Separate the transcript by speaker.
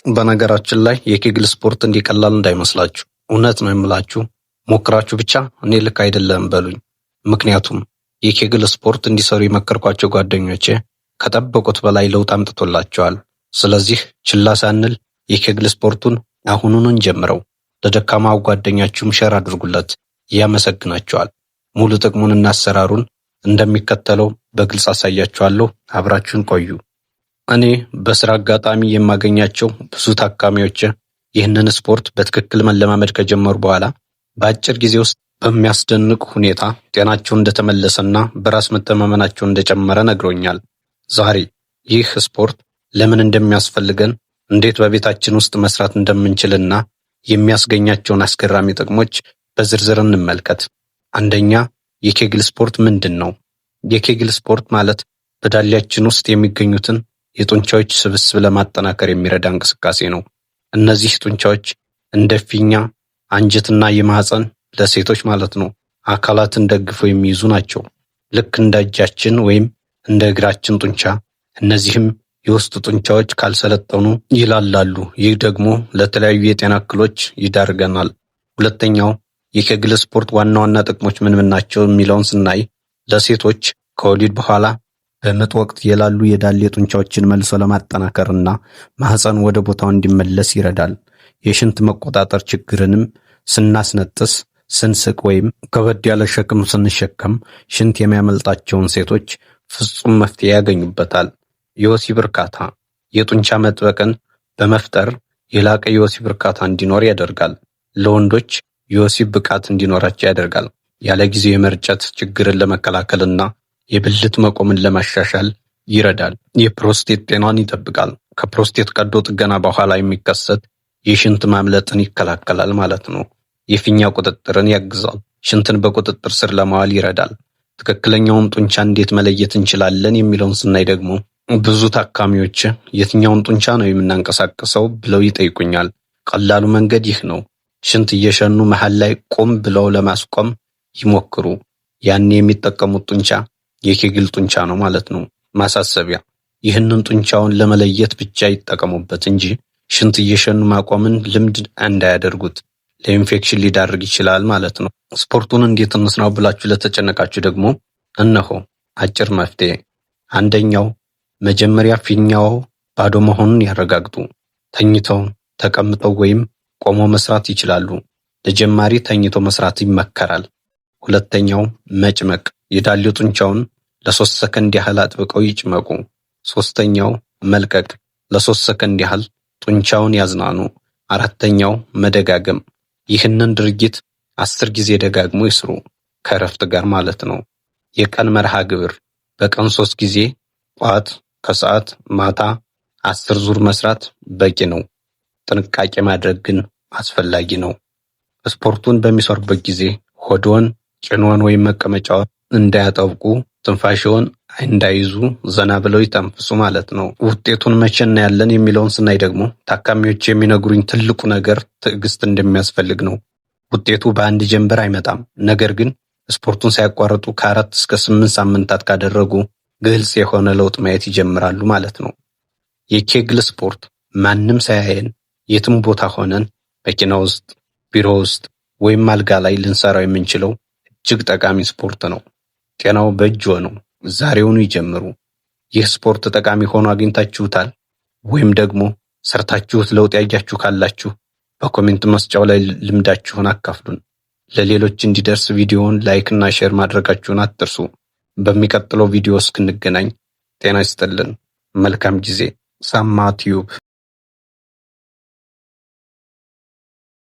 Speaker 1: በነገራችን ላይ የኬግል ስፖርት እንዲህ ቀላል እንዳይመስላችሁ። እውነት ነው የምላችሁ። ሞክራችሁ ብቻ እኔ ልክ አይደለም በሉኝ። ምክንያቱም የኬግል ስፖርት እንዲሰሩ የመከርኳቸው ጓደኞቼ ከጠበቁት በላይ ለውጥ አምጥቶላቸዋል። ስለዚህ ችላ ሳንል የኬግል ስፖርቱን አሁኑን እንጀምረው። ለደካማው ጓደኛችሁም ሼር አድርጉለት። ያመሰግናቸዋል። ሙሉ ጥቅሙንና አሰራሩን እንደሚከተለው በግልጽ አሳያችኋለሁ። አብራችሁን ቆዩ። እኔ በስራ አጋጣሚ የማገኛቸው ብዙ ታካሚዎች ይህንን ስፖርት በትክክል መለማመድ ከጀመሩ በኋላ በአጭር ጊዜ ውስጥ በሚያስደንቅ ሁኔታ ጤናቸው እንደተመለሰና በራስ መተማመናቸው እንደጨመረ ነግሮኛል። ዛሬ ይህ ስፖርት ለምን እንደሚያስፈልገን፣ እንዴት በቤታችን ውስጥ መስራት እንደምንችልና የሚያስገኛቸውን አስገራሚ ጥቅሞች በዝርዝር እንመልከት። አንደኛ፣ የኬግል ስፖርት ምንድን ነው? የኬግል ስፖርት ማለት በዳሌያችን ውስጥ የሚገኙትን የጡንቻዎች ስብስብ ለማጠናከር የሚረዳ እንቅስቃሴ ነው። እነዚህ ጡንቻዎች እንደ ፊኛ፣ አንጀትና የማህፀን ለሴቶች ማለት ነው አካላትን ደግፈው የሚይዙ ናቸው። ልክ እንደ እጃችን ወይም እንደ እግራችን ጡንቻ እነዚህም የውስጥ ጡንቻዎች ካልሰለጠኑ ይላላሉ። ይህ ደግሞ ለተለያዩ የጤና እክሎች ይዳርገናል። ሁለተኛው፣ የኬግል ስፖርት ዋና ዋና ጥቅሞች ምን ናቸው የሚለውን ስናይ ለሴቶች ከወሊድ በኋላ በምጥ ወቅት የላሉ የዳሌ ጡንቻዎችን መልሶ ለማጠናከርና ማህፀን ወደ ቦታው እንዲመለስ ይረዳል። የሽንት መቆጣጠር ችግርንም ስናስነጥስ፣ ስንስቅ ወይም ከበድ ያለ ሸክም ስንሸከም ሽንት የሚያመልጣቸውን ሴቶች ፍጹም መፍትሄ ያገኙበታል። የወሲብ እርካታ የጡንቻ መጥበቅን በመፍጠር የላቀ የወሲብ እርካታ እንዲኖር ያደርጋል። ለወንዶች የወሲብ ብቃት እንዲኖራቸው ያደርጋል። ያለ ጊዜ የመርጨት ችግርን ለመከላከልና የብልት መቆምን ለማሻሻል ይረዳል። የፕሮስቴት ጤናን ይጠብቃል። ከፕሮስቴት ቀዶ ጥገና በኋላ የሚከሰት የሽንት ማምለጥን ይከላከላል ማለት ነው። የፊኛ ቁጥጥርን ያግዛል። ሽንትን በቁጥጥር ስር ለማዋል ይረዳል። ትክክለኛውን ጡንቻ እንዴት መለየት እንችላለን የሚለውን ስናይ ደግሞ ብዙ ታካሚዎች የትኛውን ጡንቻ ነው የምናንቀሳቅሰው ብለው ይጠይቁኛል። ቀላሉ መንገድ ይህ ነው። ሽንት እየሸኑ መሃል ላይ ቆም ብለው ለማስቆም ይሞክሩ። ያኔ የሚጠቀሙት ጡንቻ የኬግል ጡንቻ ነው ማለት ነው። ማሳሰቢያ፣ ይህንን ጡንቻውን ለመለየት ብቻ ይጠቀሙበት እንጂ ሽንት እየሸኑ ማቆምን ልምድ እንዳያደርጉት፣ ለኢንፌክሽን ሊዳርግ ይችላል ማለት ነው። ስፖርቱን እንዴት እንስራው ብላችሁ ለተጨነቃችሁ ደግሞ እነሆ አጭር መፍትሄ። አንደኛው፣ መጀመሪያ ፊኛው ባዶ መሆኑን ያረጋግጡ። ተኝተው፣ ተቀምጠው ወይም ቆሞ መስራት ይችላሉ። ለጀማሪ ተኝቶ መስራት ይመከራል። ሁለተኛው፣ መጭመቅ። የዳሌው ጡንቻውን ለ3 ሰከንድ ያህል አጥብቀው ይጭመቁ። ሶስተኛው፣ መልቀቅ። ለ3 ሰከንድ ያህል ጡንቻውን ያዝናኑ። አራተኛው፣ መደጋገም። ይህንን ድርጊት 10 ጊዜ ደጋግሞ ይስሩ፣ ከእረፍት ጋር ማለት ነው። የቀን መርሃ ግብር፣ በቀን 3 ጊዜ ጠዋት፣ ከሰዓት፣ ማታ 10 ዙር መስራት በቂ ነው። ጥንቃቄ ማድረግ ግን አስፈላጊ ነው። ስፖርቱን በሚሰሩበት ጊዜ ሆድዎን፣ ጭንዎን ወይም መቀመጫውን እንዳያጠብቁ፣ ትንፋሽዎን እንዳይዙ፣ ዘና ብለው ይተንፍሱ ማለት ነው። ውጤቱን መቼ እናያለን የሚለውን ስናይ ደግሞ ታካሚዎች የሚነግሩኝ ትልቁ ነገር ትዕግስት እንደሚያስፈልግ ነው። ውጤቱ በአንድ ጀንበር አይመጣም። ነገር ግን ስፖርቱን ሳያቋርጡ ከ4 እስከ 8 ሳምንታት ካደረጉ ግልጽ የሆነ ለውጥ ማየት ይጀምራሉ ማለት ነው። የኬግል ስፖርት ማንም ሳያየን የትም ቦታ ሆነን መኪና ውስጥ፣ ቢሮ ውስጥ ወይም አልጋ ላይ ልንሰራው የምንችለው እጅግ ጠቃሚ ስፖርት ነው። ጤናው በእጅዎ ነው። ዛሬውኑ ይጀምሩ። ይህ ስፖርት ጠቃሚ ሆኖ አግኝታችሁታል ወይም ደግሞ ሰርታችሁት ለውጥ ያያችሁ ካላችሁ በኮሜንት መስጫው ላይ ልምዳችሁን አካፍሉን። ለሌሎች እንዲደርስ ቪዲዮውን ላይክ እና ሼር ማድረጋችሁን አትርሱ። በሚቀጥለው ቪዲዮ እስክንገናኝ ጤና ይስጥልን። መልካም ጊዜ። ሳማ ቲዩብ